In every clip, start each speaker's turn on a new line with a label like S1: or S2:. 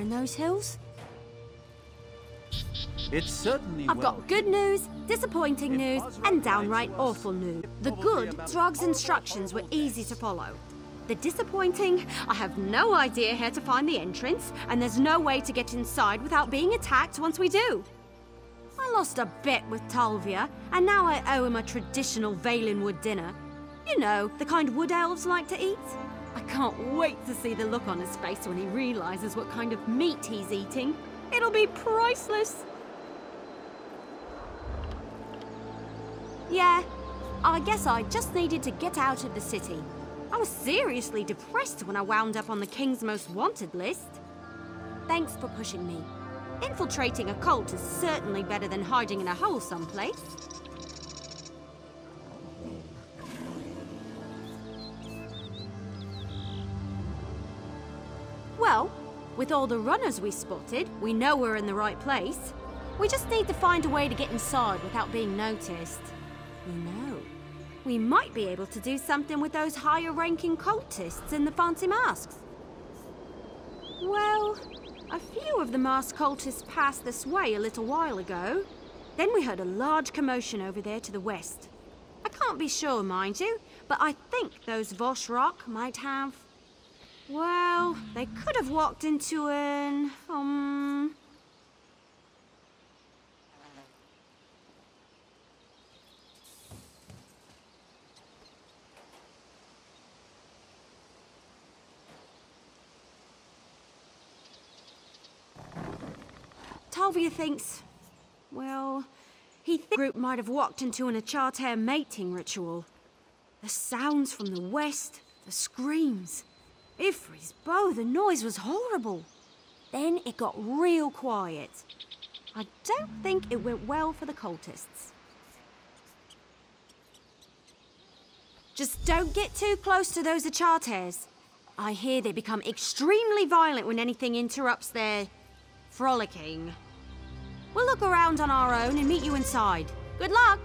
S1: in those hills?
S2: It's certainly
S1: I've got good news, disappointing news, and downright awful news. The good, Throg's instructions were easy to follow. The disappointing, I have no idea how to find the entrance, and there's no way to get inside without being attacked once we do. I lost a bet with Talvia, and now I owe him a traditional Valenwood dinner. You know, the kind wood elves like to eat. I can't wait to see the look on his face when he realizes what kind of meat he's eating. It'll be priceless. Yeah, I guess I just needed to get out of the city. I was seriously depressed when I wound up on the King's Most Wanted list. Thanks for pushing me. Infiltrating a cult is certainly better than hiding in a hole someplace. Well, with all the runners we spotted, we know we're in the right place. We just need to find a way to get inside without being noticed. You know, we might be able to do something with those higher-ranking cultists in the fancy masks. Well, a few of the masked cultists passed this way a little while ago. Then we heard a large commotion over there to the west. I can't be sure, mind you, but I think those Voshrock might have... Well, they could have walked into an... Talvia thinks... Well, he thinks the group might have walked into an Achartair mating ritual. The sounds from the west, the screams... Ifri's bow, the noise was horrible. Then it got real quiet. I don't think it went well for the cultists. Just don't get too close to those Achartairs. I hear they become extremely violent when anything interrupts their... frolicking. We'll look around on our own and meet you inside. Good luck!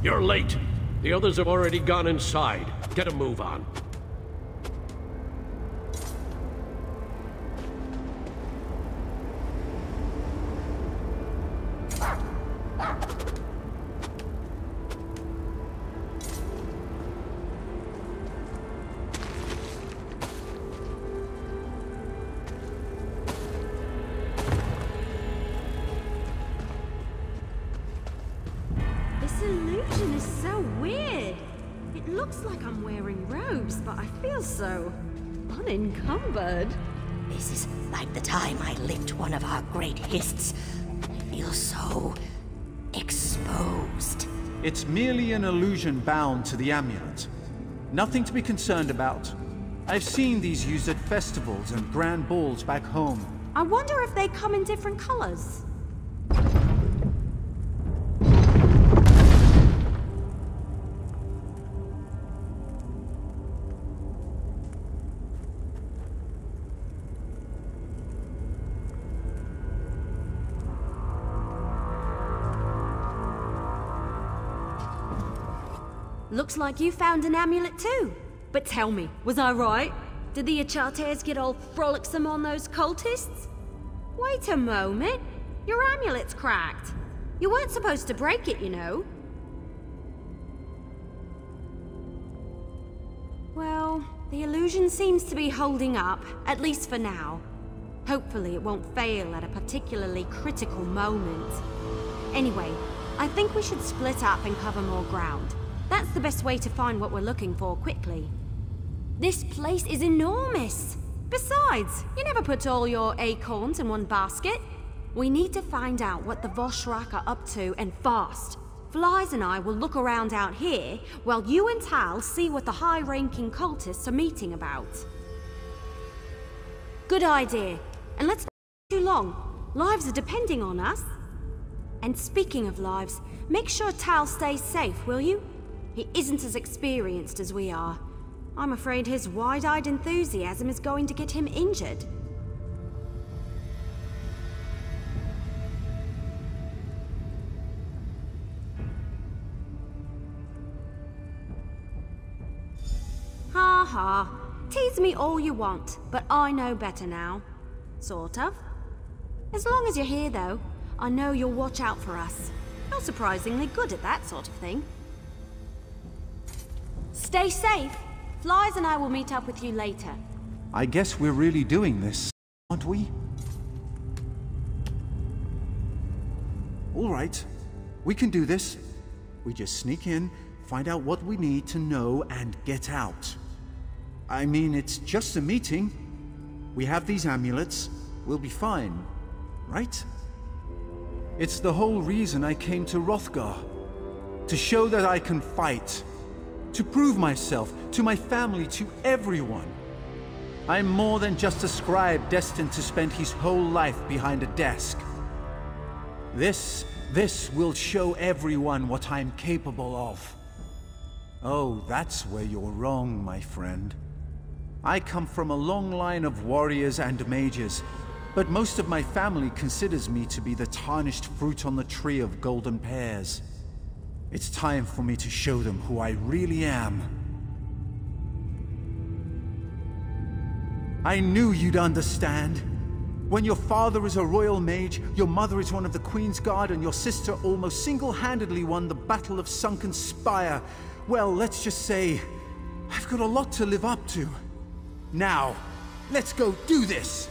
S2: You're late. The others have already gone inside. Get a move on.
S1: This illusion is so weird. It looks like I'm wearing robes, but I feel so unencumbered.
S3: This is like the time I licked one of our great hists. I feel so exposed.
S4: It's merely an illusion bound to the amulet. Nothing to be concerned about. I've seen these used at festivals and grand balls back home.
S1: I wonder if they come in different colors. Looks like you found an amulet too. But tell me, was I right? Did the Achates get all frolicsome on those cultists? Wait a moment. Your amulet's cracked. You weren't supposed to break it, you know. Well, the illusion seems to be holding up, at least for now. Hopefully it won't fail at a particularly critical moment. Anyway, I think we should split up and cover more ground. That's the best way to find what we're looking for quickly. This place is enormous! Besides, you never put all your acorns in one basket. We need to find out what the Voshrak are up to, and fast. Flies and I will look around out here, while you and Tal see what the high-ranking cultists are meeting about. Good idea. And let's not take too long. Lives are depending on us. And speaking of lives, make sure Tal stays safe, will you? He isn't as experienced as we are. I'm afraid his wide-eyed enthusiasm is going to get him injured. Ha ha. Tease me all you want, but I know better now. Sort of. As long as you're here, though, I know you'll watch out for us. You're surprisingly good at that sort of thing. Stay safe. Flies and I will meet up with you later.
S4: I guess we're really doing this, aren't we? All right, we can do this. We just sneak in, find out what we need to know, and get out. I mean, it's just a meeting. We have these amulets. We'll be fine, right? It's the whole reason I came to Hrothgar. To show that I can fight. To prove myself, to my family, to everyone. I'm more than just a scribe destined to spend his whole life behind a desk. This will show everyone what I'm capable of. Oh, that's where you're wrong, my friend. I come from a long line of warriors and mages, but most of my family considers me to be the tarnished fruit on the tree of golden pears. It's time for me to show them who I really am. I knew you'd understand. When your father is a royal mage, your mother is one of the Queen's Guard, and your sister almost single-handedly won the Battle of Sunken Spire, well, let's just say, I've got a lot to live up to. Now, let's go do this!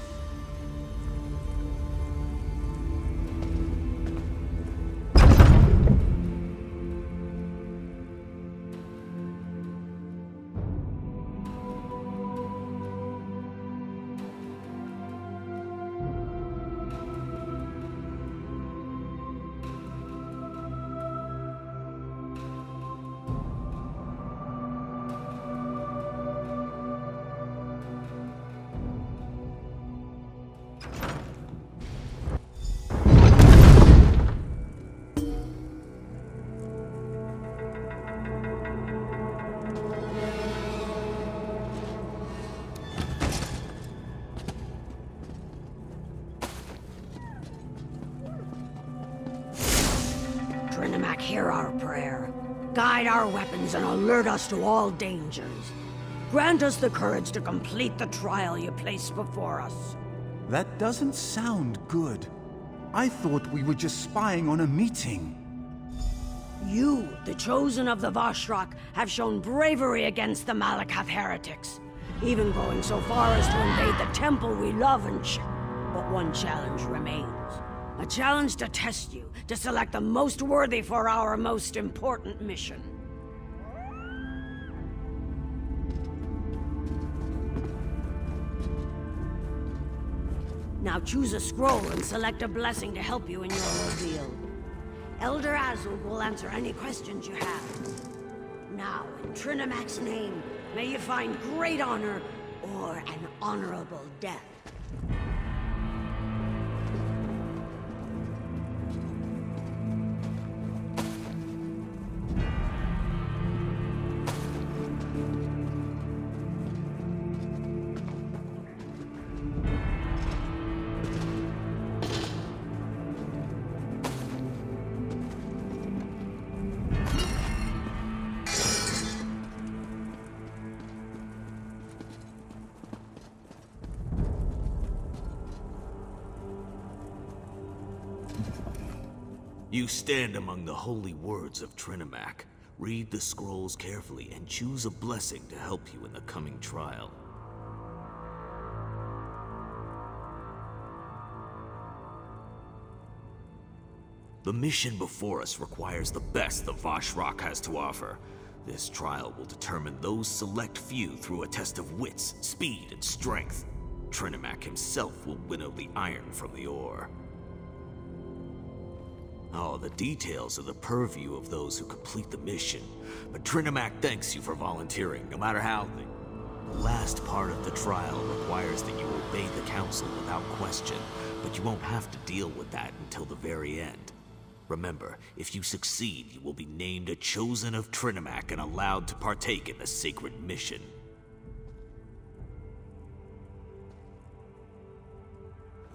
S3: Trinimac, hear our prayer.
S5: Guide our weapons and alert us to all dangers. Grant us the courage to complete the trial you place before us.
S4: That doesn't sound good. I thought we were just spying on a meeting.
S5: You, the chosen of the Vashrak, have shown bravery against the Malakath heretics, even going so far as to invade the temple we love and But one challenge remains. A challenge to test you, to select the most worthy for our most important mission. Now choose a scroll and select a blessing to help you in your ordeal. Elder Azul will answer any questions you have. Now, in Trinamac's name, may you find great honor or an honorable death.
S6: You stand among the holy words of Trinamac. Read the scrolls carefully and choose a blessing to help you in the coming trial. The mission before us requires the best the Vashrak has to offer. This trial will determine those select few through a test of wits, speed, and strength. Trinamac himself will winnow the iron from the ore. Oh, the details are the purview of those who complete the mission. But Trinamac thanks you for volunteering, no matter how The last part of the trial requires that you obey the Council without question, but you won't have to deal with that until the very end. Remember, if you succeed, you will be named a Chosen of Trinamac and allowed to partake in the sacred mission.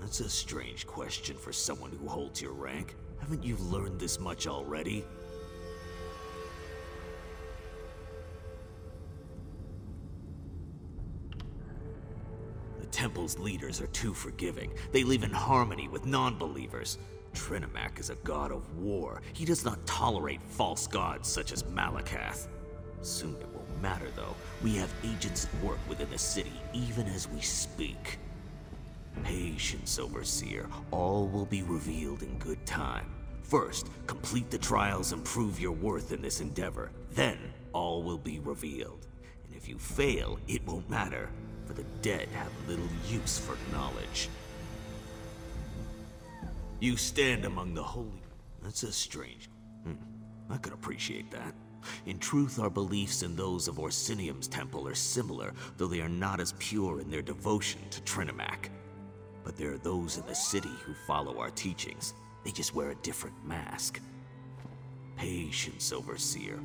S6: That's a strange question for someone who holds your rank. Haven't you learned this much already? The Temple's leaders are too forgiving. They live in harmony with non-believers. Trinamac is a god of war. He does not tolerate false gods such as Malakath. Soon it won't matter, though. We have agents at work within the city, even as we speak. Patience, Overseer. All will be revealed in good time. First, complete the trials and prove your worth in this endeavor. Then, all will be revealed. And if you fail, it won't matter, for the dead have little use for knowledge. You stand among the holy... That's a strange... I could appreciate that. In truth, our beliefs and those of Orsinium's temple are similar, though they are not as pure in their devotion to Trinamac. But there are those in the city who follow our teachings. They just wear a different mask. Patience, Overseer.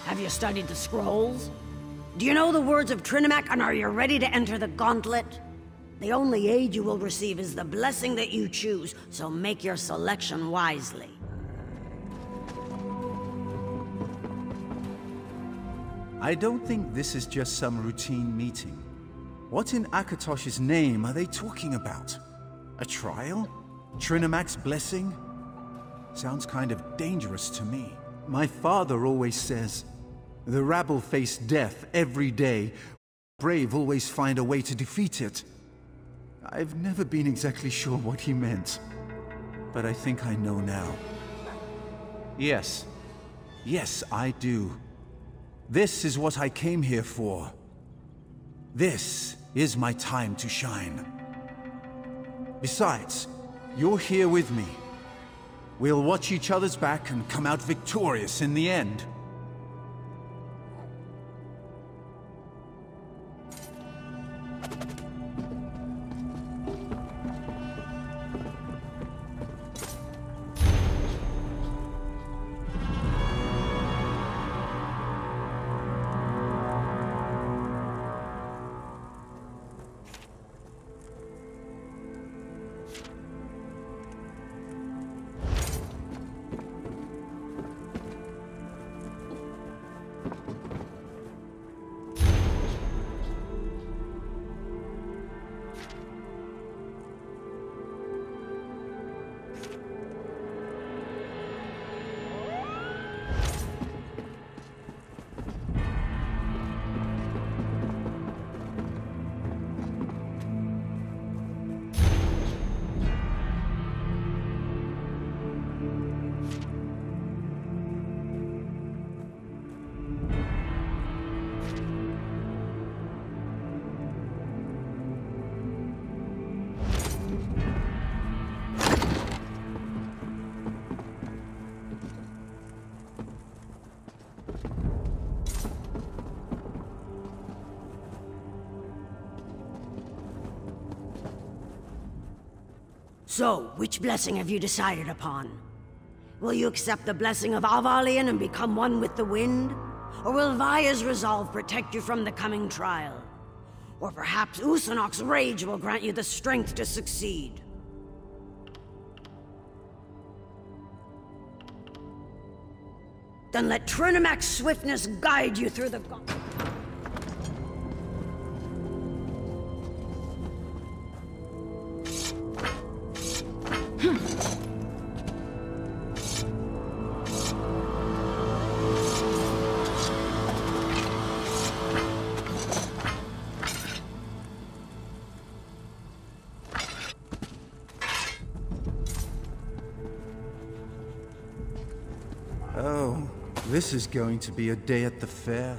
S5: Have you studied the scrolls? Do you know the words of Trinamac, and are you ready to enter the gauntlet? The only aid you will receive is the blessing that you choose, so make your selection wisely.
S4: I don't think this is just some routine meeting. What in Akatosh's name are they talking about? A trial? Trinamac's blessing? Sounds kind of dangerous to me. My father always says, the rabble face death every day. Brave always find a way to defeat it. I've never been exactly sure what he meant, but I think I know now. Yes. Yes, I do. This is what I came here for. This is my time to shine. Besides, you're here with me. We'll watch each other's back and come out victorious in the end.
S5: So, which blessing have you decided upon? Will you accept the blessing of Avalion and become one with the wind? Or will Vaya's resolve protect you from the coming trial? Or perhaps Usanok's rage will grant you the strength to succeed? Then let Trinimak's swiftness guide you through the gauntlet.
S4: Oh, this is going to be a day at the fair.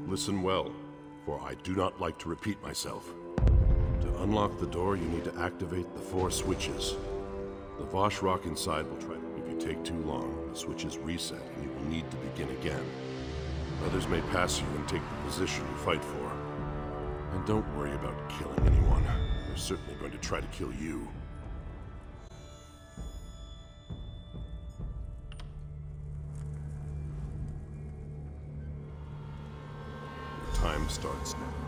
S7: Listen well, for I do not like to repeat myself. To unlock the door, you need to activate the 4 switches. The Vosh rock inside will try to... If you take too long, the switches reset and you will need to begin again. Others may pass you and take the position you fight for. And don't worry about killing anyone. They're certainly going to try to kill you. Time starts now.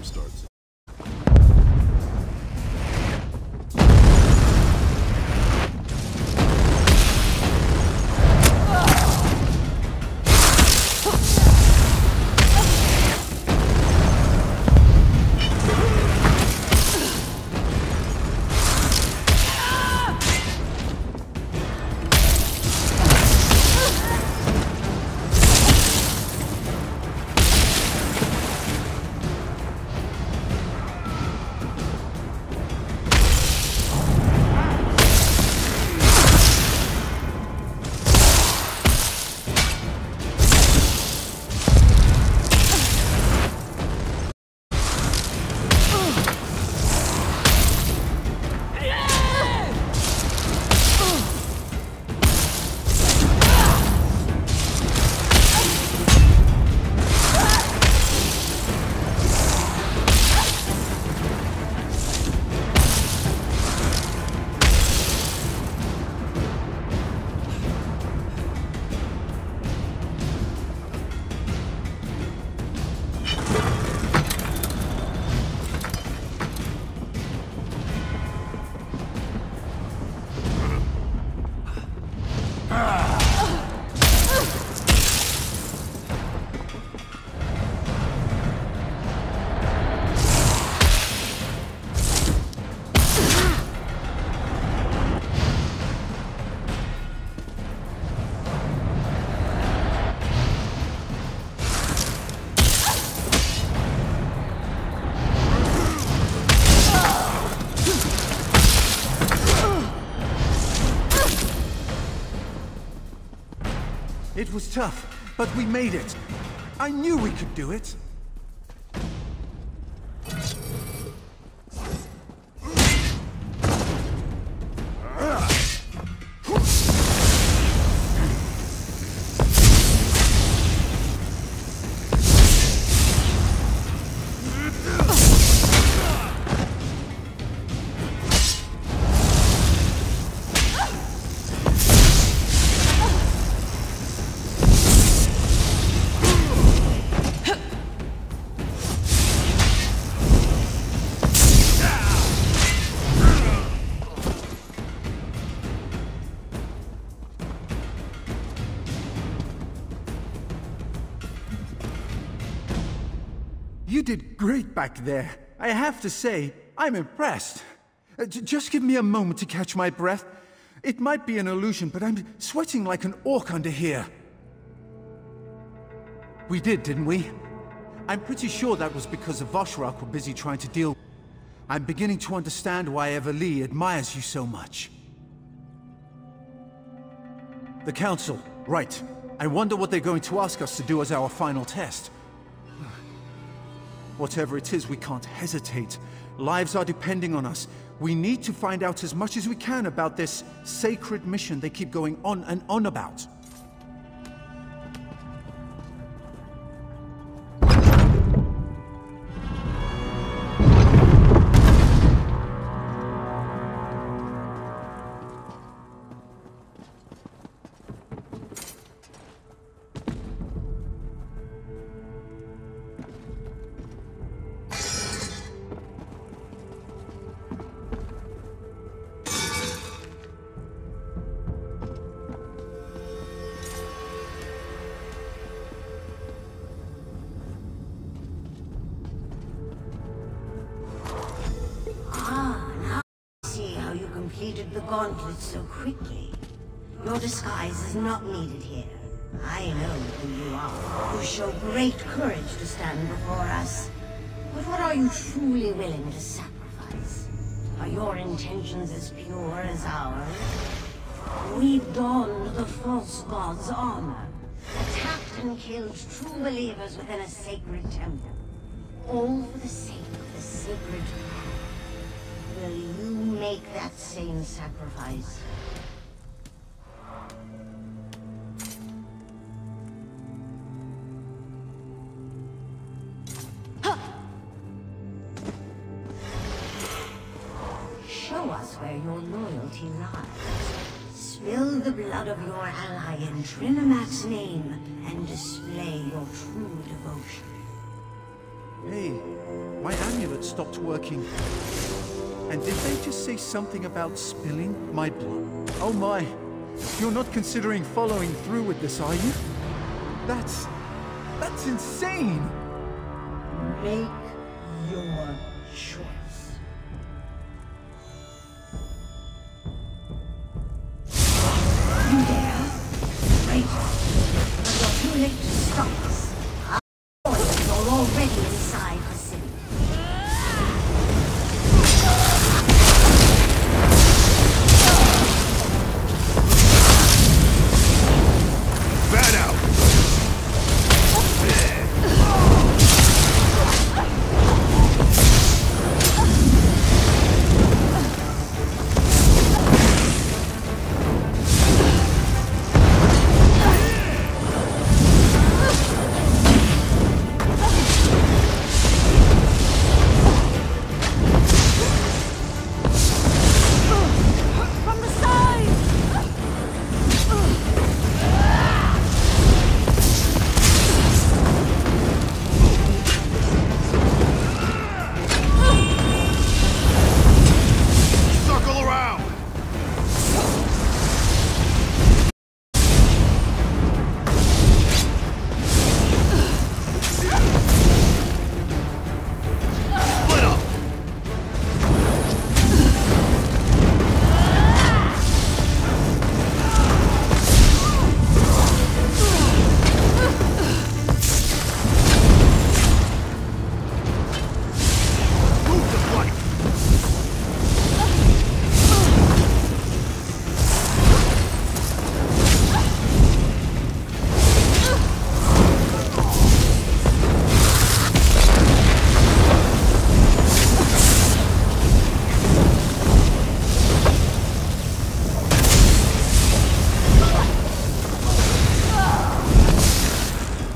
S7: time starts.
S4: It was tough, but we made it. I knew we could do it. You did great back there. I have to say, I'm impressed. Just give me a moment to catch my breath. It might be an illusion, but I'm sweating like an orc under here. We did, didn't we? I'm pretty sure that was because the Voshrak were busy trying to deal. I'm beginning to understand why Everlee admires you so much. The Council, right. I wonder what they're going to ask us to do as our final test. Whatever it is, we can't hesitate. Lives are depending on us. We need to find out as much as we can about this sacred mission they keep going on and on about.
S3: Completed the gauntlet so quickly. Your disguise is not needed here. I know who you are. You show great courage to stand before us. But what are you truly willing to sacrifice? Are your intentions as pure as ours? We've donned the false god's armor, attacked and killed true believers within a sacred temple, all for the sake of the sacred path. Will you make that same sacrifice? Show us where your loyalty lies. Spill the blood of your ally in Trinimac's name and display your true devotion.
S4: Hey, my amulet stopped working. And did they just say something about spilling my blood? Oh my, you're not considering following through with this, are you? That's insane!
S3: Make your choice. You dare? Great. But you're too late to stop us. Our boys are already inside the city.
S7: Bat out!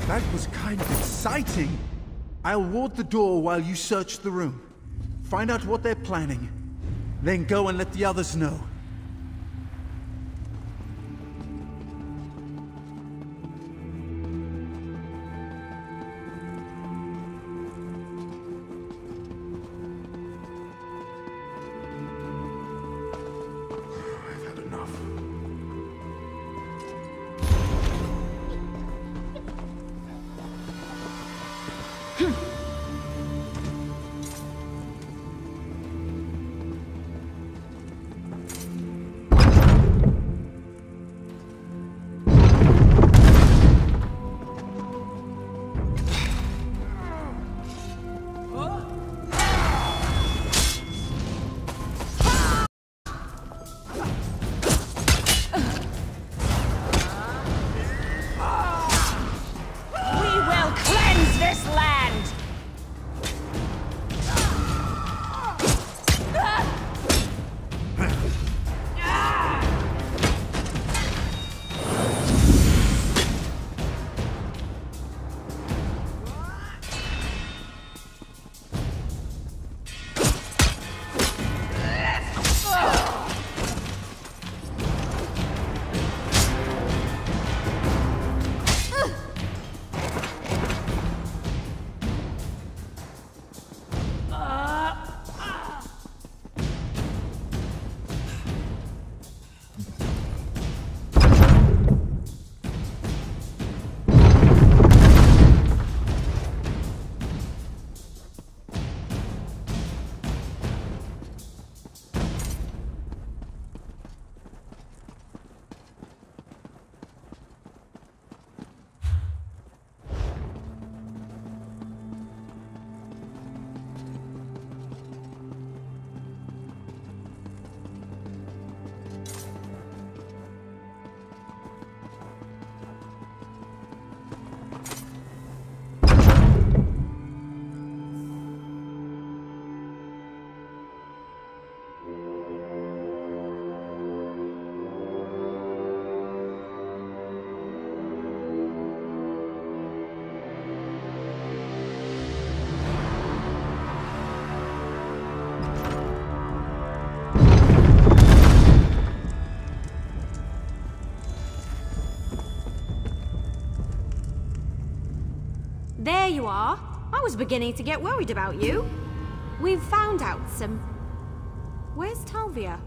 S4: That was kind of exciting. I'll ward the door while you search the room. Find out what they're planning. Then go and let the others know.
S7: I've had enough.
S1: There you are. I was beginning to get worried about you. We've found out some... Where's Talvia?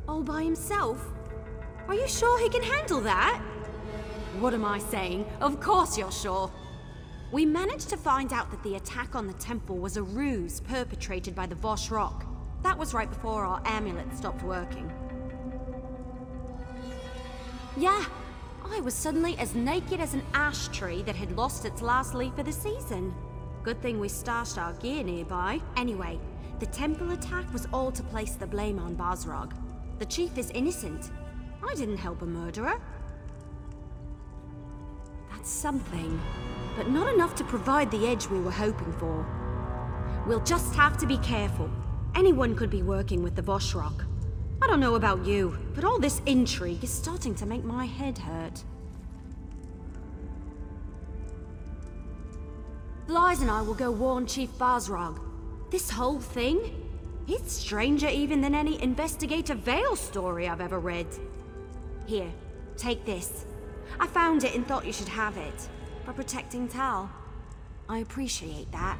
S1: All by himself? Are you sure he can handle that? What am I saying? Of course you're sure. We managed to find out that the attack on the temple was a ruse perpetrated by the Vosh Rock. That was right before our amulet stopped working. Yeah, I was suddenly as naked as an ash tree that had lost its last leaf of the season. Good thing we stashed our gear nearby. Anyway, the temple attack was all to place the blame on Basrog. The chief is innocent. I didn't help a murderer. That's something, but not enough to provide the edge we were hoping for. We'll just have to be careful. Anyone could be working with the Vosh Rock. I don't know about you, but all this intrigue is starting to make my head hurt. Blythe and I will go warn Chief Basrog. This whole thing? It's stranger even than any Investigator Vale story I've ever read. Here, take this. I found it and thought you should have it. For protecting Tal. I appreciate that.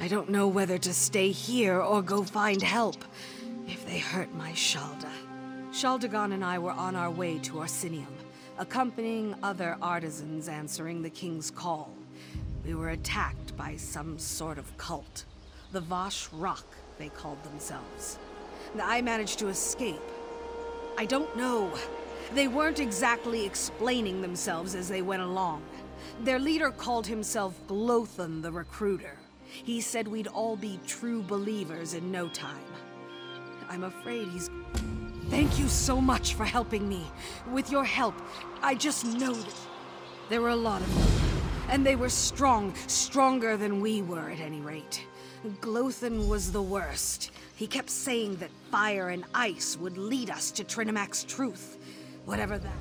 S5: I don't know whether to stay here or go find help if they hurt my Shalda. Shaldagon and I were on our way to Orsinium, accompanying other artisans answering the king's call. We were attacked by some sort of cult. The Vosh Rock, they called themselves. I managed to escape. I don't know. They weren't exactly explaining themselves as they went along. Their leader called himself Glothan the Recruiter. He said we'd all be true believers in no time. I'm afraid he's... Thank you so much for helping me. With your help, I just know that... There were a lot of them, and they were strong, stronger than we were at any rate. Glothan was the worst. He kept saying that fire and ice would lead us to Trinimac's truth, whatever that...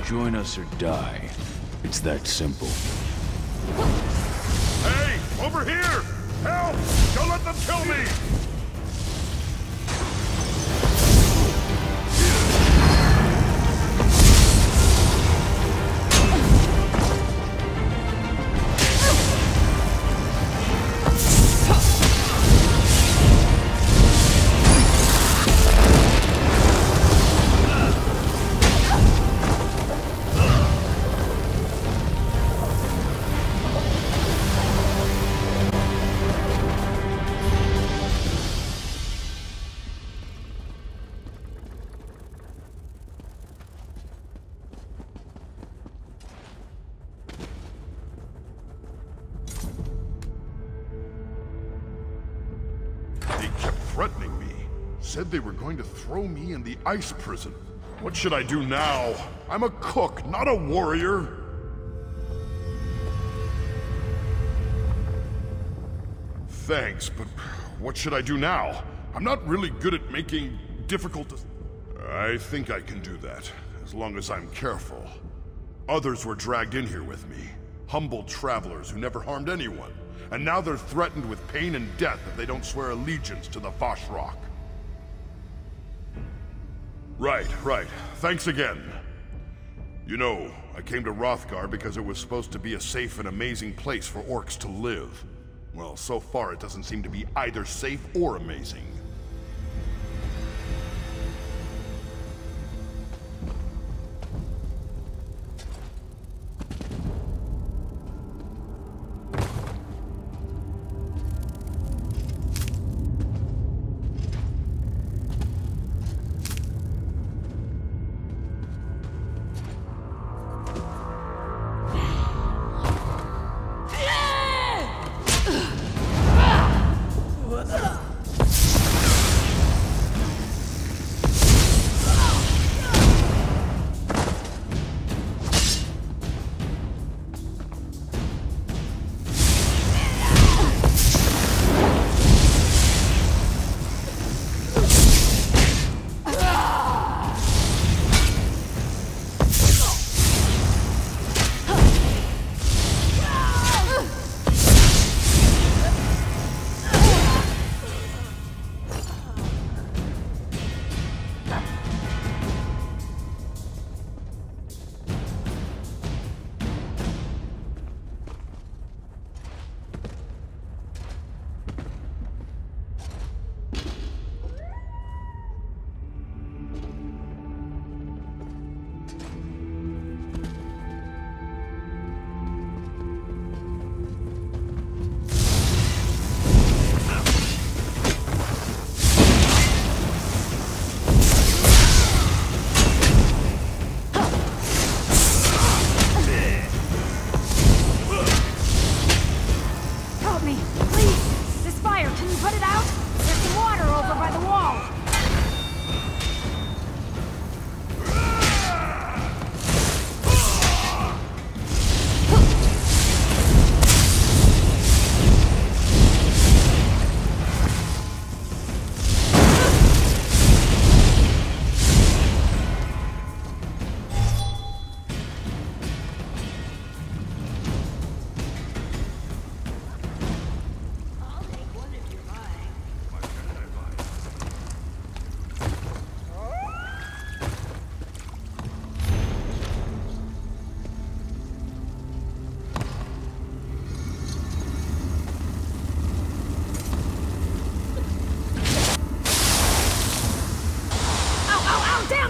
S8: Join us or die. It's that simple.
S7: Hey! Over here! Help! Don't let them kill me! Threatening me. Said they were going to throw me in the ice prison. What should I do now? I'm a cook, not a warrior. Thanks, but what should I do now? I'm not really good at making difficult I think I can do that, as long as I'm careful. Others were dragged in here with me. Humble travelers who never harmed anyone. And now they're threatened with pain and death if they don't swear allegiance to the Voshrock. Right. Thanks again. You know, I came to Rothgar because it was supposed to be a safe and amazing place for orcs to live. Well, so far it doesn't seem to be either safe or amazing.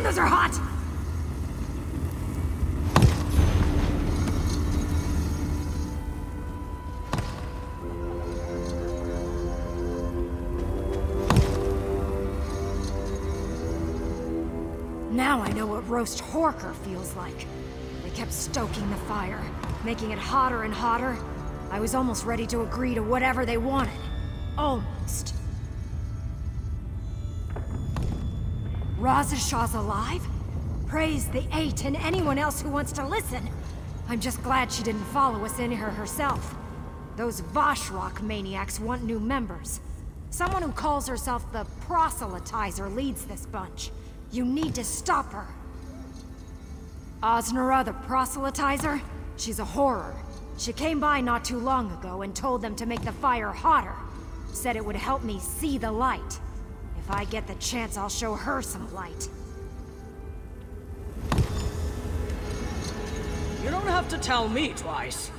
S1: Those are hot! Now I know what roast Horker feels like. They kept stoking the fire, making it hotter and hotter. I was almost ready to agree to whatever they wanted. Almost. Razashaw's alive? Praise the Eight and anyone else who wants to listen. I'm just glad she didn't follow us in here herself. Those Voshrock maniacs want new members. Someone who calls herself the Proselytizer leads this bunch. You need to stop her. Osnora the Proselytizer? She's a horror. She came by not too long ago and told them to make the fire hotter. Said it would help me see the light. If I get the chance, I'll show her some light.
S9: You don't have to tell me twice.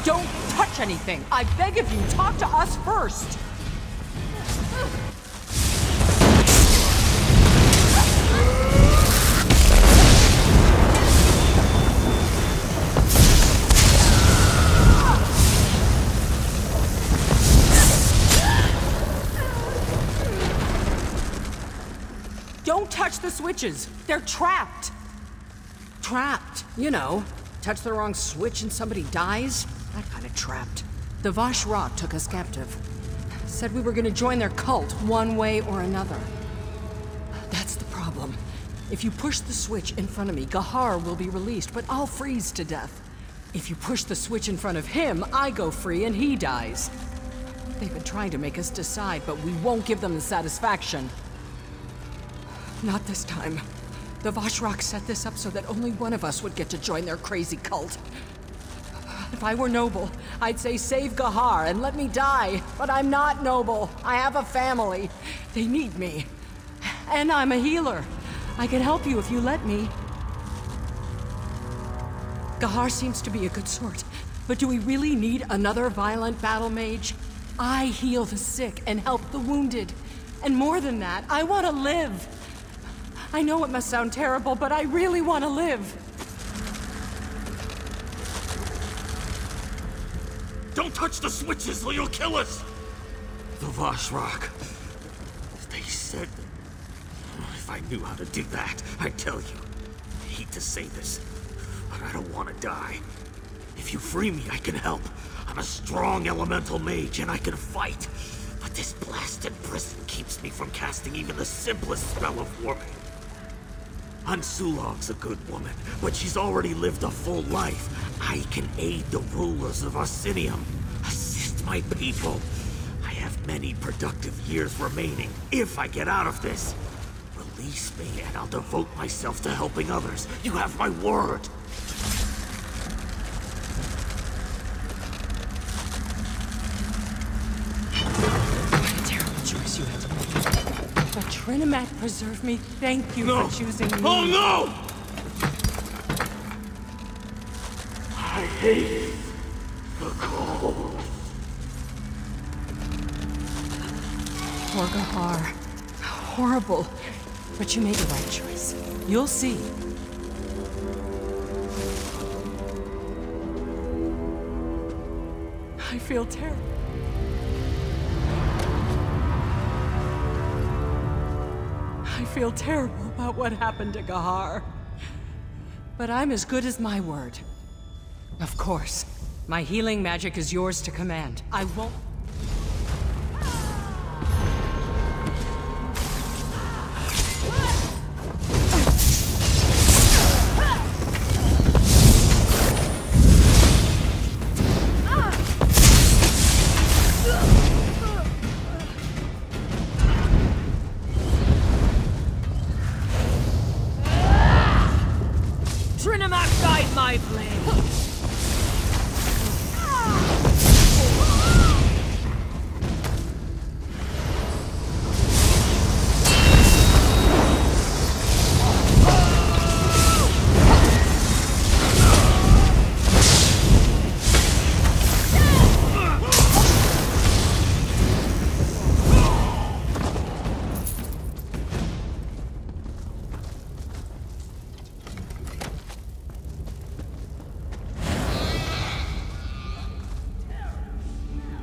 S10: Don't touch anything! I beg of you, talk to us first! don't touch the switches. They're trapped.
S9: Trapped. You know, touch the wrong switch and somebody dies? That kind of trapped. The Vashra took us captive. Said we were gonna join their cult one way or another. That's the problem. If you push the switch in front of me, Gahar will be released, but I'll freeze to death. If you push the switch in front of him, I go free and he dies. They've been trying to make us decide, but we won't give them the satisfaction. Not this time. The Vashrak set this up so that only one of us would get to join their crazy cult. If I were noble, I'd say save Gahar and let me die. But I'm not noble. I have a family. They need me. And I'm a healer. I can help you if you let me. Gahar seems to be a good sort, but do we really need another violent battle mage? I heal the sick and help the wounded. And more than that, I want to live. I know it must sound terrible, but I really want to live.
S6: Don't touch the switches or you'll kill us! The Vashrak. They said... If I knew how to do that, I'd tell you. I hate to say this, but I don't want to die. If you free me, I can help. I'm a strong elemental mage and I can fight. But this blasted prison keeps me from casting even the simplest spell of warming. Ansulog's a good woman, but she's already lived a full life. I can aid the rulers of Arsinium, assist my people. I have many productive years remaining, if I get out of this. Release me and I'll devote myself to helping others. You have my word.
S9: What a terrible choice you had to make. But Trinimac preserved me. Thank you for choosing me.
S6: Oh no! I hate the cold.
S9: Poor Gahar. Horrible. But you made the right choice. You'll see. I feel terrible. I feel terrible about what happened to Gahar. But I'm as good as my word. Of course. My healing magic is yours to command. I won't...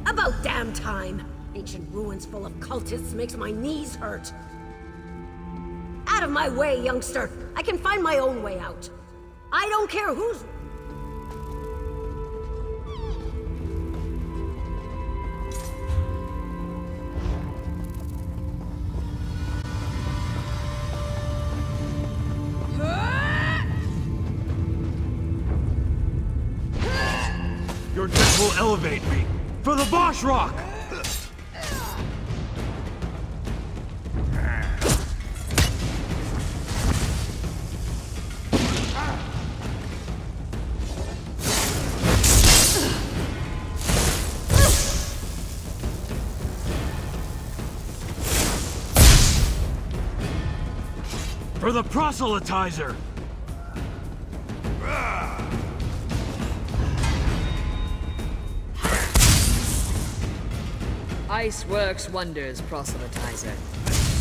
S5: About damn time! Ancient ruins full of cultists makes my knees hurt. Out of my way, youngster! I can find my own way out. I don't care who's...
S8: Your death will elevate me! For the Vashrak! For the proselytizer!
S11: Ice works wonders, proselytizer.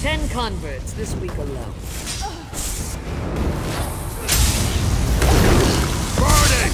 S11: 10 converts this week alone.
S8: Burning!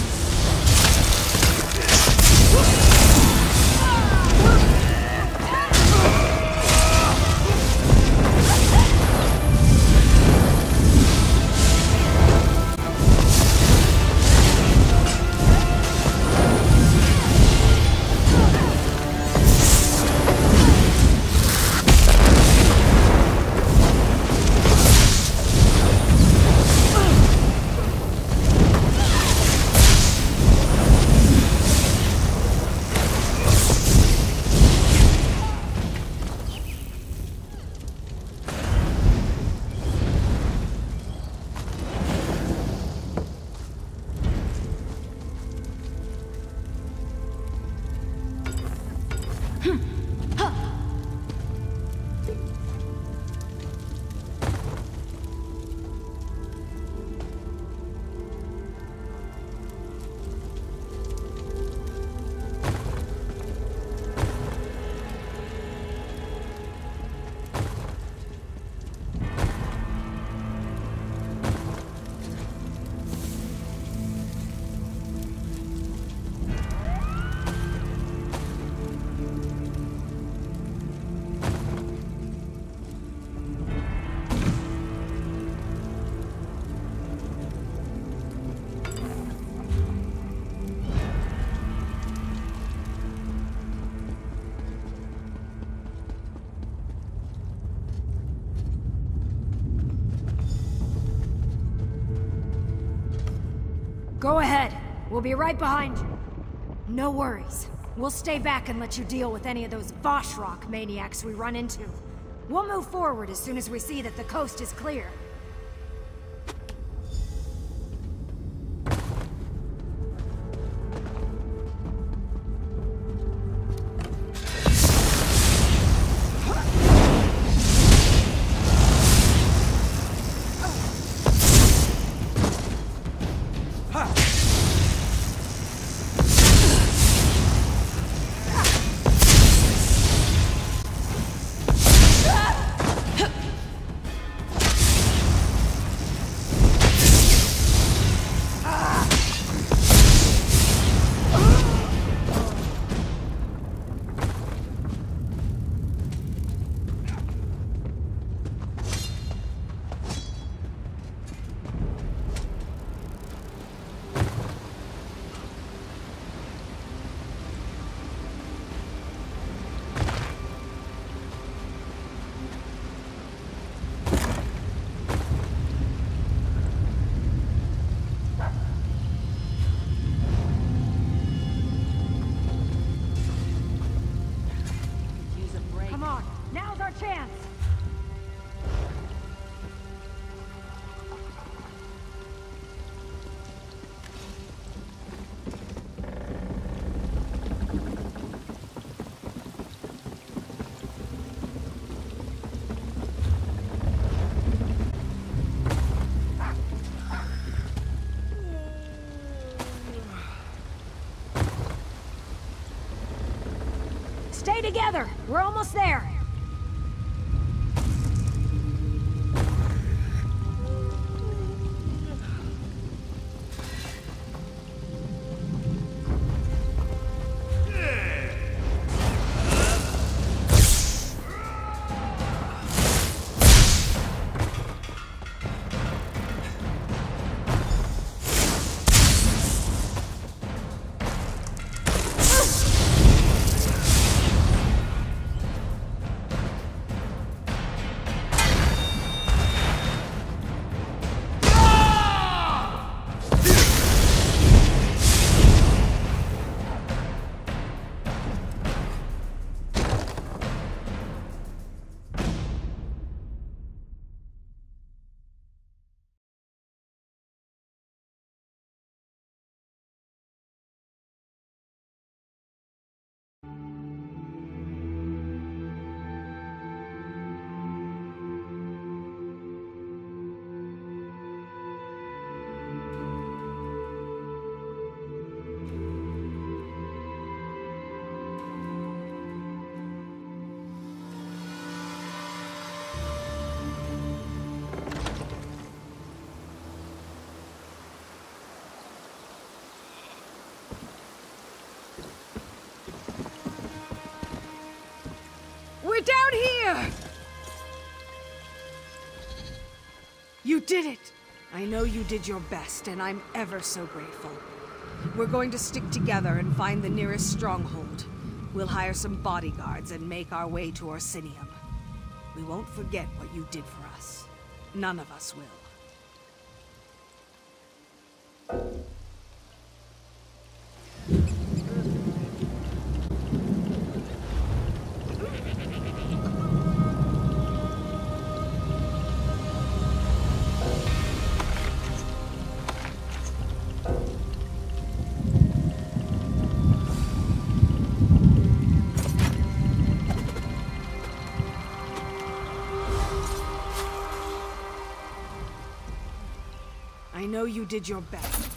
S12: Go ahead. We'll be right behind you. No worries. We'll stay back and let you deal with any of those Voshrock maniacs we run into. We'll move forward as soon as we see that the coast is clear. Chance. Stay together. We're almost there.
S9: We're down here! You did it! I know you did your best, and I'm ever so grateful. We're going to stick together and find the nearest stronghold. We'll hire some bodyguards and make our way to Orsinium. We won't forget what you did for us. None of us will. I know you did your best.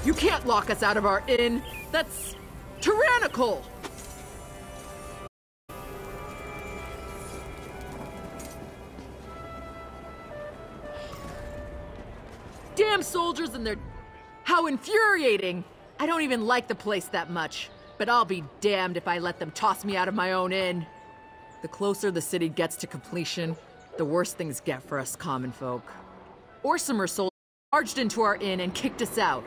S10: You can't lock us out of our inn. That's tyrannical! Damn soldiers and their... How infuriating! I don't even like the place that much, but I'll be damned if I let them toss me out of my own inn. The closer the city gets to completion, the worse things get for us common folk. Orsimer soldiers barged into our inn and kicked us out.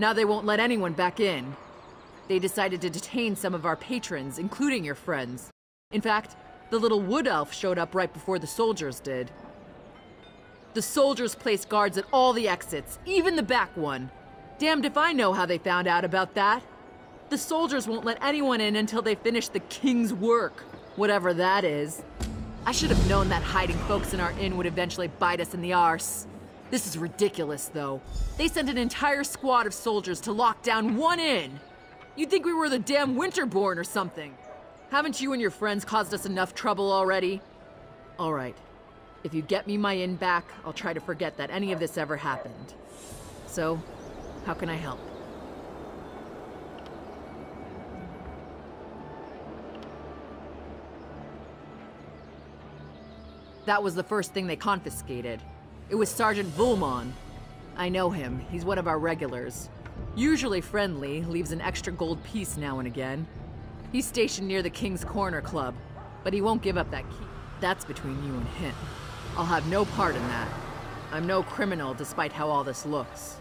S10: Now they won't let anyone back in. They decided to detain some of our patrons, including your friends. In fact, the little wood elf showed up right before the soldiers did. The soldiers placed guards at all the exits, even the back one. Damned if I know how they found out about that. The soldiers won't let anyone in until they finish the king's work, whatever that is. I should have known that hiding folks in our inn would eventually bite us in the arse. This is ridiculous, though. They sent an entire squad of soldiers to lock down one inn. You'd think we were the damn Winterborn or something. Haven't you and your friends caused us enough trouble already? All right. If you get me my inn back, I'll try to forget that any of this ever happened. So, how can I help? That was the first thing they confiscated. It was Sergeant Vulmon. I know him. He's one of our regulars. Usually friendly, leaves an extra gold piece now and again. He's stationed near the King's Corner Club, but he won't give up that key. That's between you and him. I'll have no part in that. I'm no criminal despite how all this looks.